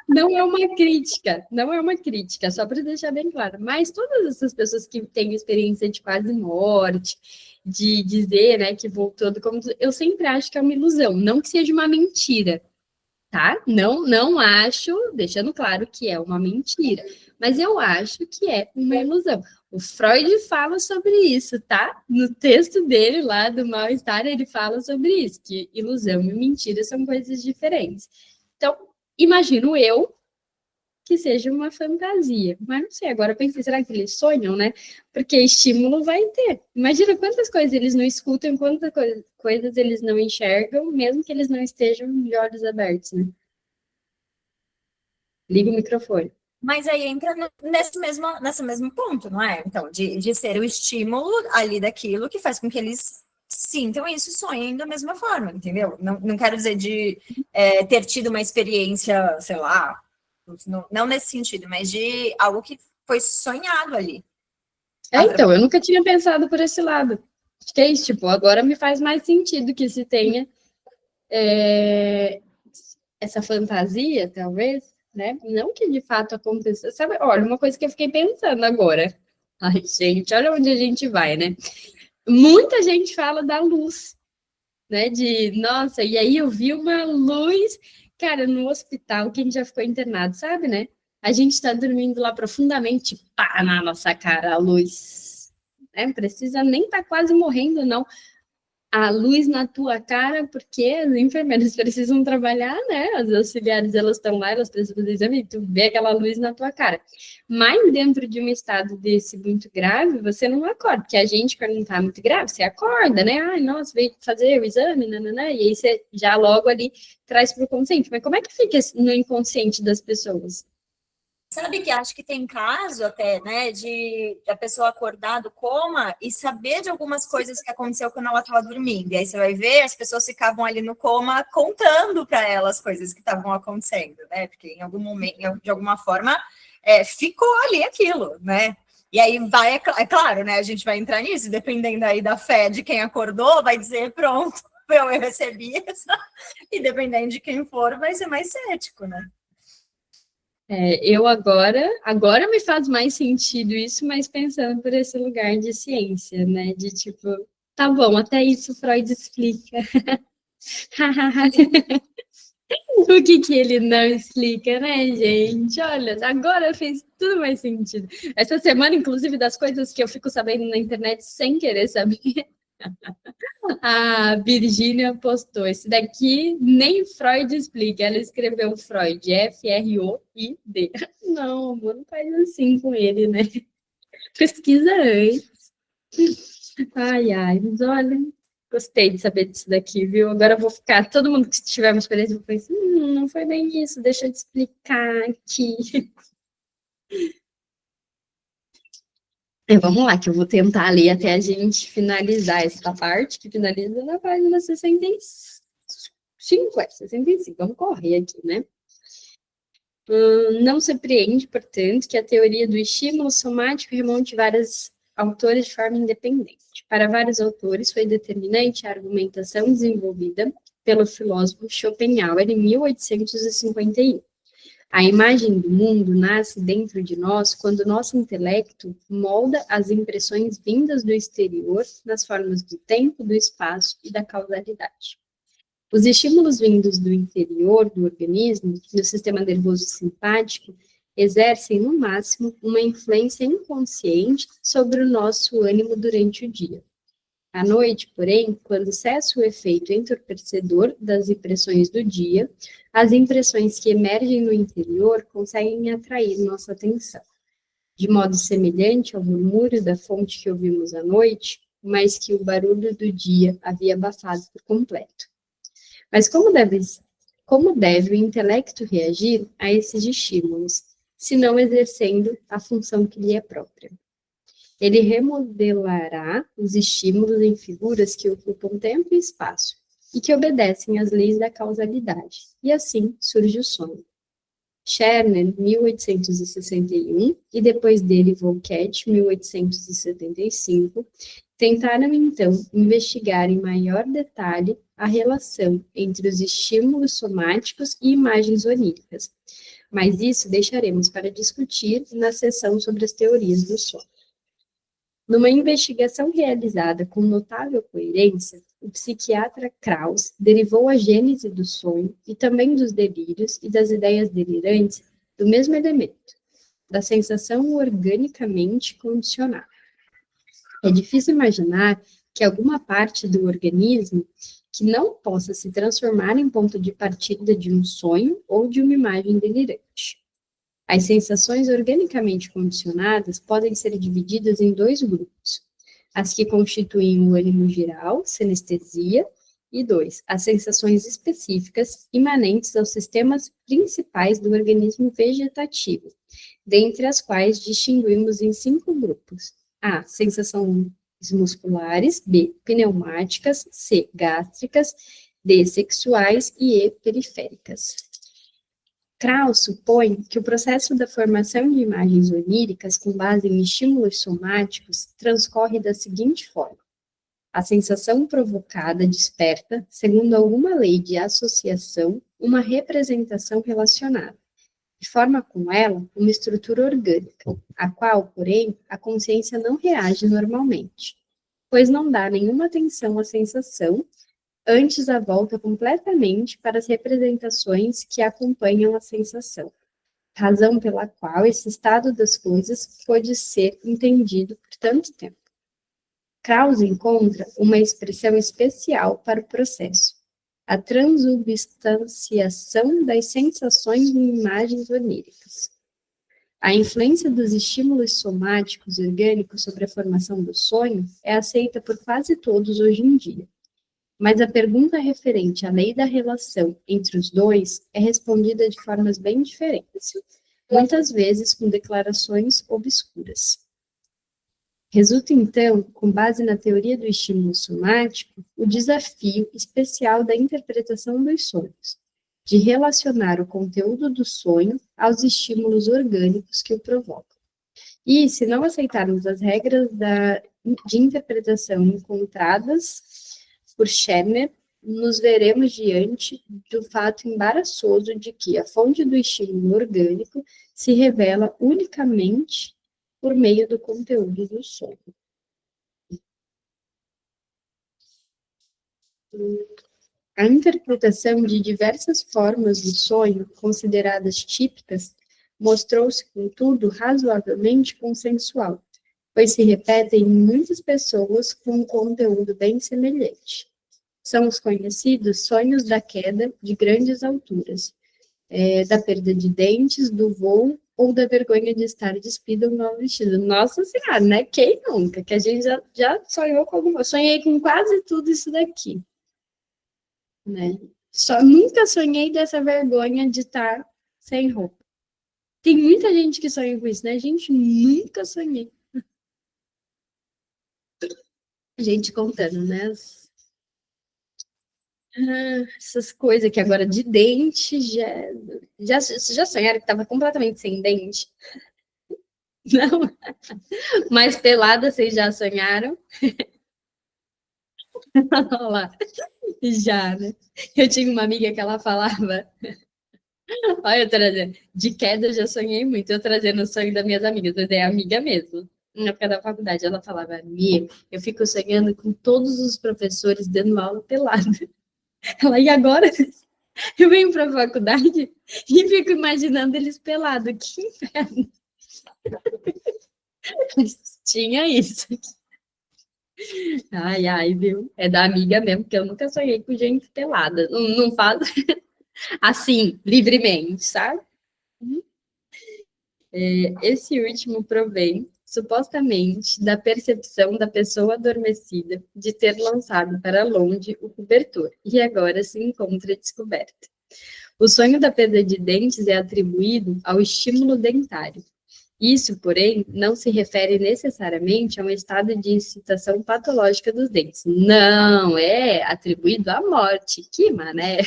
[SPEAKER 1] não é uma crítica, só para deixar bem claro. Mas todas essas pessoas que têm experiência de quase morte, de dizer, né, que voltou do coma, eu sempre acho que é uma ilusão, não que seja uma mentira, tá? Não acho, deixando claro que é uma mentira, mas eu acho que é uma ilusão. O Freud fala sobre isso, tá? No texto dele lá do Mal-Estar, ele fala sobre isso, que ilusão e mentira são coisas diferentes. Então, imagino eu que seja uma fantasia. Mas não sei, agora eu pensei, será que eles sonham, né? Porque estímulo vai ter. Imagina quantas coisas eles não escutam, quantas coisas eles não enxergam, mesmo que eles não estejam de olhos abertos, né? Liga o microfone.
[SPEAKER 4] Mas aí entra nesse mesmo ponto, não é? Então, de ser o estímulo ali daquilo que faz com que eles sintam isso, sonhem da mesma forma, entendeu? Não quero dizer de ter tido uma experiência, sei lá, não nesse sentido, mas de algo que foi sonhado ali.
[SPEAKER 1] Então, eu nunca tinha pensado por esse lado. Acho que é isso, tipo, agora me faz mais sentido que se tenha essa fantasia, talvez, né? Não que de fato aconteça. Sabe, olha, uma coisa que eu fiquei pensando agora. Ai, gente, olha onde a gente vai, né? Muita gente fala da luz, né? Nossa, e aí eu vi uma luz, cara, no hospital, que a gente já ficou internado, sabe, né? A gente está dormindo lá profundamente, pá, na nossa cara a luz. Né? Não precisa nem estar quase morrendo, não. A luz na tua cara, porque as enfermeiras precisam trabalhar, né? As auxiliares, elas estão lá, elas precisam fazer exame, tu vê aquela luz na tua cara. Mas dentro de um estado desse muito grave, você não acorda, porque a gente, quando não tá muito grave, você acorda, né? Ai, nossa, veio fazer o exame, nananã, e aí você já logo ali traz para o consciente. Mas como é que fica no inconsciente das pessoas?
[SPEAKER 4] Sabe que acho que tem caso até, né, de a pessoa acordar do coma e saber de algumas coisas que aconteceu quando ela estava dormindo. E aí você vai ver, as pessoas ficavam ali no coma contando para ela as coisas que estavam acontecendo, né? Porque em algum momento, de alguma forma, ficou ali aquilo, né? E aí vai, é claro, né? A gente vai entrar nisso, dependendo aí da fé de quem acordou, vai dizer, pronto, eu recebi essa. E dependendo de quem for, vai ser mais cético, né?
[SPEAKER 1] Eu agora me faz mais sentido isso, mas pensando por esse lugar de ciência, né? De tipo, tá bom, até isso Freud explica. O que ele não explica, né, gente? Olha, agora fez tudo mais sentido. Essa semana, inclusive, das coisas que eu fico sabendo na internet sem querer saber, a Virgínia postou. Esse daqui nem Freud explica. Ela escreveu Freud, F-R-O-I-D. Não, amor, não faz assim com ele, né? Pesquisa antes. Ai, mas olha, gostei de saber disso daqui, viu? Agora eu vou ficar, todo mundo que estiver uma experiência, vai pensar, não foi bem isso, deixa eu te explicar aqui. Vamos lá, que eu vou tentar ler até a gente finalizar essa parte, que finaliza na página 65, 65, vamos correr aqui, né? Não surpreende, portanto, que a teoria do estímulo somático remonte vários autores de forma independente. Para vários autores, foi determinante a argumentação desenvolvida pelo filósofo Schopenhauer em 1851. A imagem do mundo nasce dentro de nós quando nosso intelecto molda as impressões vindas do exterior nas formas do tempo, do espaço e da causalidade. Os estímulos vindos do interior do organismo, no sistema nervoso simpático, exercem, no máximo, uma influência inconsciente sobre o nosso ânimo durante o dia. À noite, porém, quando cessa o efeito entorpecedor das impressões do dia, as impressões que emergem no interior conseguem atrair nossa atenção. De modo semelhante ao murmúrio da fonte que ouvimos à noite, mas que o barulho do dia havia abafado por completo. Mas como deve o intelecto reagir a esses estímulos, se não exercendo a função que lhe é própria? Ele remodelará os estímulos em figuras que ocupam tempo e espaço, e que obedecem às leis da causalidade, e assim surge o sonho. Scherner, 1861, e depois dele Volquet, 1875, tentaram então investigar em maior detalhe a relação entre os estímulos somáticos e imagens oníricas, mas isso deixaremos para discutir na sessão sobre as teorias do sono. Numa investigação realizada com notável coerência, o psiquiatra Krauss derivou a gênese do sonho e também dos delírios e das ideias delirantes do mesmo elemento, da sensação organicamente condicionada. É difícil imaginar que alguma parte do organismo que não possa se transformar em ponto de partida de um sonho ou de uma imagem delirante. As sensações organicamente condicionadas podem ser divididas em dois grupos: as que constituem o ânimo geral, sinestesia, e as sensações específicas imanentes aos sistemas principais do organismo vegetativo, dentre as quais distinguimos em 5 grupos: A, sensações musculares, B, pneumáticas, C, gástricas, D, sexuais e E, periféricas. Krauss supõe que o processo da formação de imagens oníricas com base em estímulos somáticos transcorre da seguinte forma: a sensação provocada desperta, segundo alguma lei de associação, uma representação relacionada, e forma com ela uma estrutura orgânica, a qual, porém, a consciência não reage normalmente, pois não dá nenhuma atenção à sensação, antes a volta completamente para as representações que acompanham a sensação, razão pela qual esse estado das coisas pode ser entendido por tanto tempo. Krauss encontra uma expressão especial para o processo: a transubstanciação das sensações em imagens oníricas. A influência dos estímulos somáticos e orgânicos sobre a formação do sonho é aceita por quase todos hoje em dia. Mas a pergunta referente à lei da relação entre os dois é respondida de formas bem diferentes, muitas vezes com declarações obscuras. Resulta, então, com base na teoria do estímulo somático, o desafio especial da interpretação dos sonhos, de relacionar o conteúdo do sonho aos estímulos orgânicos que o provocam. E, se não aceitarmos as regras de interpretação encontradas por Scherner nos veremos diante do fato embaraçoso de que a fonte do estímulo orgânico se revela unicamente por meio do conteúdo do sonho. A interpretação de diversas formas do sonho, consideradas típicas, mostrou-se, contudo, razoavelmente consensual, pois se repetem em muitas pessoas com um conteúdo bem semelhante. São os conhecidos sonhos da queda de grandes alturas, da perda de dentes, do voo ou da vergonha de estar despido ou mal vestido. Nossa Senhora, né? Quem nunca? Que a gente já sonhou com alguma... Sonhei com quase tudo isso daqui. Né? Nunca sonhei dessa vergonha de estar sem roupa. Tem muita gente que sonha com isso, né? Gente, nunca sonhei. Gente contando, né? Essas coisas que agora de dente, já sonharam que estava completamente sem dente? Não? Mais pelada, vocês já sonharam? Olha lá, já, né? Eu tinha uma amiga que ela falava, olha, eu trazendo, de queda eu já sonhei muito, eu trazendo o sonho das minhas amigas, mas é amiga mesmo. Na época da faculdade, ela falava, Mia, eu fico sonhando com todos os professores dando aula pelada. Ela, e agora? Eu venho para a faculdade e fico imaginando eles pelados. Que inferno! Tinha isso. Ai, viu? É da amiga mesmo, porque eu nunca sonhei com gente pelada. Não faz assim, livremente, sabe? Esse último provém, supostamente, da percepção da pessoa adormecida de ter lançado para longe o cobertor, e agora se encontra descoberta. O sonho da perda de dentes é atribuído ao estímulo dentário. Isso, porém, não se refere necessariamente a um estado de excitação patológica dos dentes. Não, é atribuído à morte. Que mané!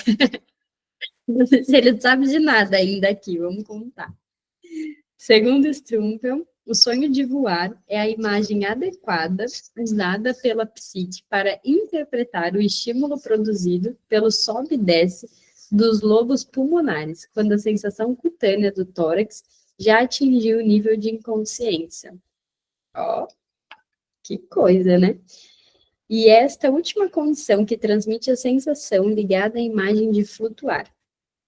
[SPEAKER 1] Ele não sabe de nada ainda aqui, vamos contar. Segundo Strumpel, o sonho de voar é a imagem adequada usada pela psique para interpretar o estímulo produzido pelo sobe e desce dos lobos pulmonares, quando a sensação cutânea do tórax já atingiu o nível de inconsciência. Ó, que coisa, né? E esta última condição que transmite a sensação ligada à imagem de flutuar.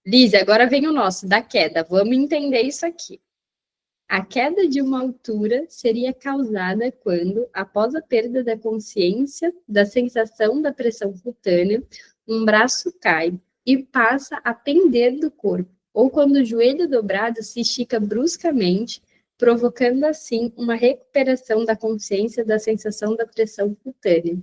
[SPEAKER 1] Lise, agora vem o nosso, da queda. Vamos entender isso aqui. A queda de uma altura seria causada quando, após a perda da consciência, da sensação da pressão cutânea, um braço cai e passa a pender do corpo, ou quando o joelho dobrado se estica bruscamente, provocando assim uma recuperação da consciência da sensação da pressão cutânea.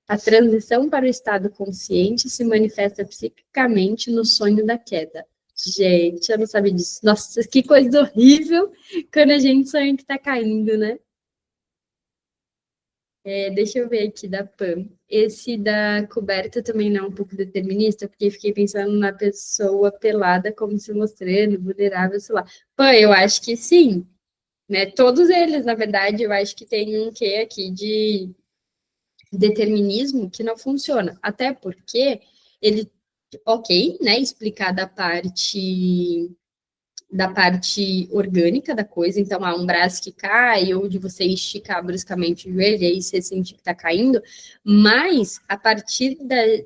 [SPEAKER 1] A transição para o estado consciente se manifesta psiquicamente no sonho da queda. Gente, eu não sabia disso. Nossa, que coisa horrível quando a gente sonha que tá caindo, né? Deixa eu ver aqui da Pam. Esse da coberta também não é um pouco determinista, porque fiquei pensando na pessoa pelada como se mostrando, vulnerável, sei lá. Pam, eu acho que sim. Né? Todos eles, na verdade, eu acho que tem um quê aqui de determinismo que não funciona. Até porque ele, ok, né, explicar da parte orgânica da coisa, então há um braço que cai, ou de você esticar bruscamente o joelho, e aí você sentir que está caindo, mas a partir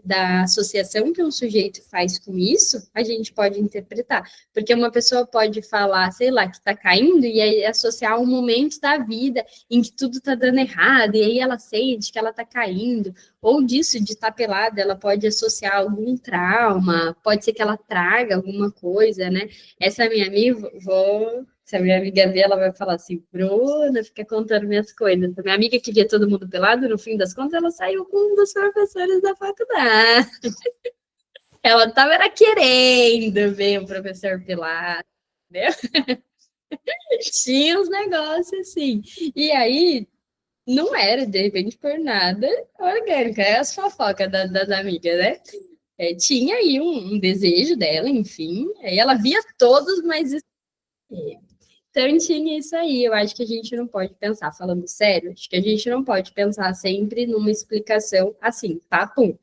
[SPEAKER 1] da associação que um sujeito faz com isso, a gente pode interpretar, porque uma pessoa pode falar, sei lá, que está caindo, e aí associar um momento da vida em que tudo está dando errado, e aí ela sente que ela está caindo, ou disso, de estar pelada, ela pode associar algum trauma, pode ser que ela traga alguma coisa, né? Essa minha amiga, se a minha amiga ver, ela vai falar assim, Bruna, fica contando minhas coisas. A minha amiga que via todo mundo pelado, no fim das contas, ela saiu com um dos professores da faculdade. Ela estava querendo ver o professor pelado, entendeu? Tinha uns negócios assim. E aí, não era, de repente, por nada orgânico. É as fofocas das amigas, né? Tinha aí um desejo dela, enfim. Aí ela via todos, mas... Então, tinha isso aí. Eu acho que a gente não pode pensar, falando sério, acho que a gente não pode pensar sempre numa explicação assim, tá, pum.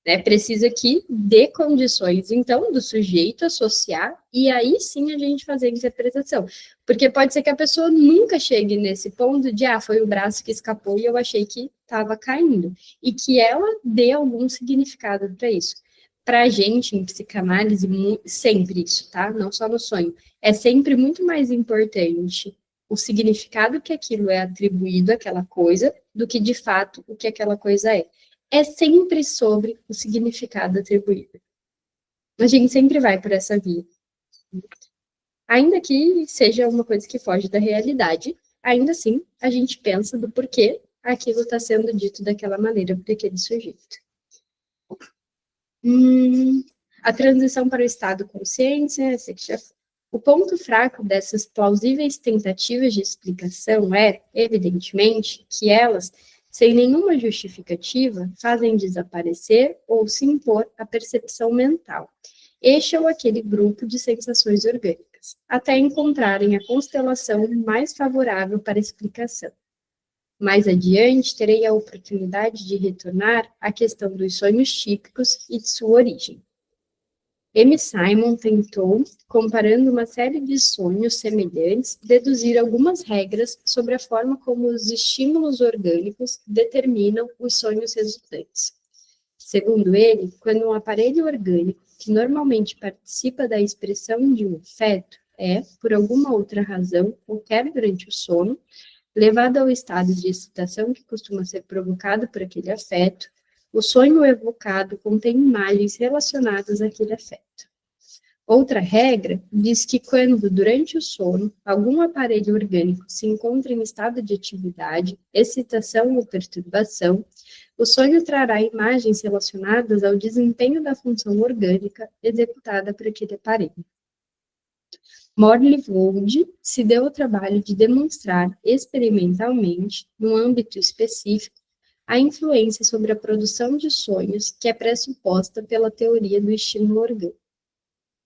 [SPEAKER 1] né? Precisa que dê condições, então, do sujeito associar, e aí sim a gente fazer a interpretação. Porque pode ser que a pessoa nunca chegue nesse ponto de, foi o braço que escapou e eu achei que estava caindo. E que ela dê algum significado para isso. Para a gente, em psicanálise, sempre isso, tá? Não só no sonho. É sempre muito mais importante o significado que aquilo é atribuído àquela coisa do que, de fato, o que aquela coisa é. É sempre sobre o significado atribuído. A gente sempre vai por essa via. Ainda que seja uma coisa que foge da realidade, ainda assim, a gente pensa do porquê aquilo está sendo dito daquela maneira por aquele sujeito. A transição para o estado consciente, essa que já foi. O ponto fraco dessas plausíveis tentativas de explicação é, evidentemente, que elas, sem nenhuma justificativa, fazem desaparecer ou se impor a percepção mental, este ou aquele grupo de sensações orgânicas, até encontrarem a constelação mais favorável para a explicação. Mais adiante, terei a oportunidade de retornar à questão dos sonhos típicos e de sua origem. M. Simon tentou, comparando uma série de sonhos semelhantes, deduzir algumas regras sobre a forma como os estímulos orgânicos determinam os sonhos resultantes. Segundo ele, quando um aparelho orgânico, que normalmente participa da expressão de um afeto, é, por alguma outra razão, qualquer durante o sono, levado ao estado de excitação que costuma ser provocado por aquele afeto, o sonho evocado contém imagens relacionadas àquele afeto. Outra regra diz que quando, durante o sono, algum aparelho orgânico se encontra em estado de atividade, excitação ou perturbação, o sonho trará imagens relacionadas ao desempenho da função orgânica executada por aquele aparelho. Morley Vold se deu ao trabalho de demonstrar experimentalmente, num âmbito específico, a influência sobre a produção de sonhos que é pressuposta pela teoria do estímulo orgânico.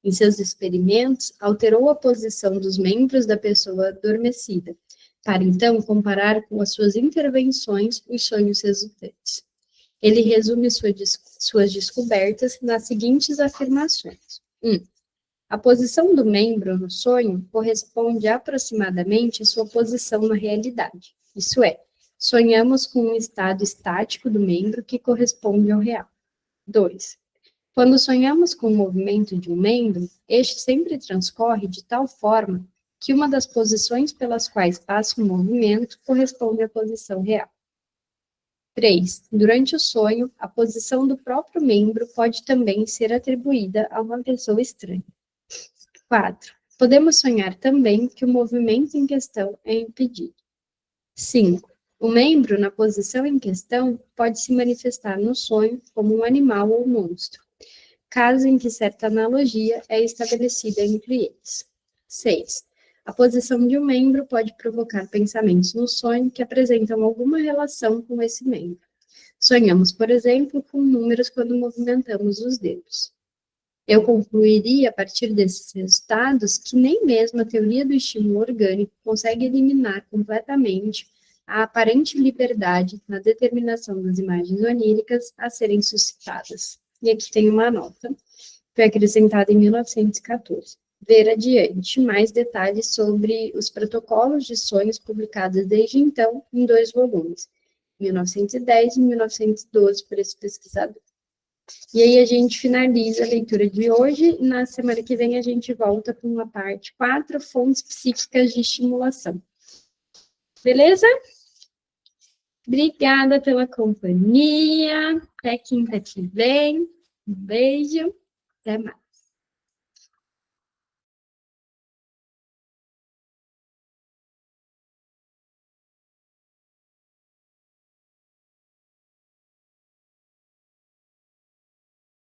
[SPEAKER 1] Em seus experimentos, alterou a posição dos membros da pessoa adormecida, para então comparar com as suas intervenções os sonhos resultantes. Ele resume suas descobertas nas seguintes afirmações. 1. A posição do membro no sonho corresponde aproximadamente à sua posição na realidade. Isso é, sonhamos com um estado estático do membro que corresponde ao real. 2. Quando sonhamos com o movimento de um membro, este sempre transcorre de tal forma que uma das posições pelas quais passa o movimento corresponde à posição real. 3. Durante o sonho, a posição do próprio membro pode também ser atribuída a uma pessoa estranha. 4. Podemos sonhar também que o movimento em questão é impedido. 5. O membro, na posição em questão, pode se manifestar no sonho como um animal ou monstro, caso em que certa analogia é estabelecida entre eles. 6. A posição de um membro pode provocar pensamentos no sonho que apresentam alguma relação com esse membro. Sonhamos, por exemplo, com números quando movimentamos os dedos. Eu concluiria, a partir desses resultados, que nem mesmo a teoria do estímulo orgânico consegue eliminar completamente a aparente liberdade na determinação das imagens oníricas a serem suscitadas. E aqui tem uma nota, foi acrescentada em 1914. Ver adiante mais detalhes sobre os protocolos de sonhos publicados desde então em 2 volumes, 1910 e 1912, por esse pesquisador. E aí a gente finaliza a leitura de hoje, e na semana que vem a gente volta com a parte 4, fontes psíquicas de estimulação. Beleza? Obrigada pela companhia, até quinta que vem, um beijo, até mais.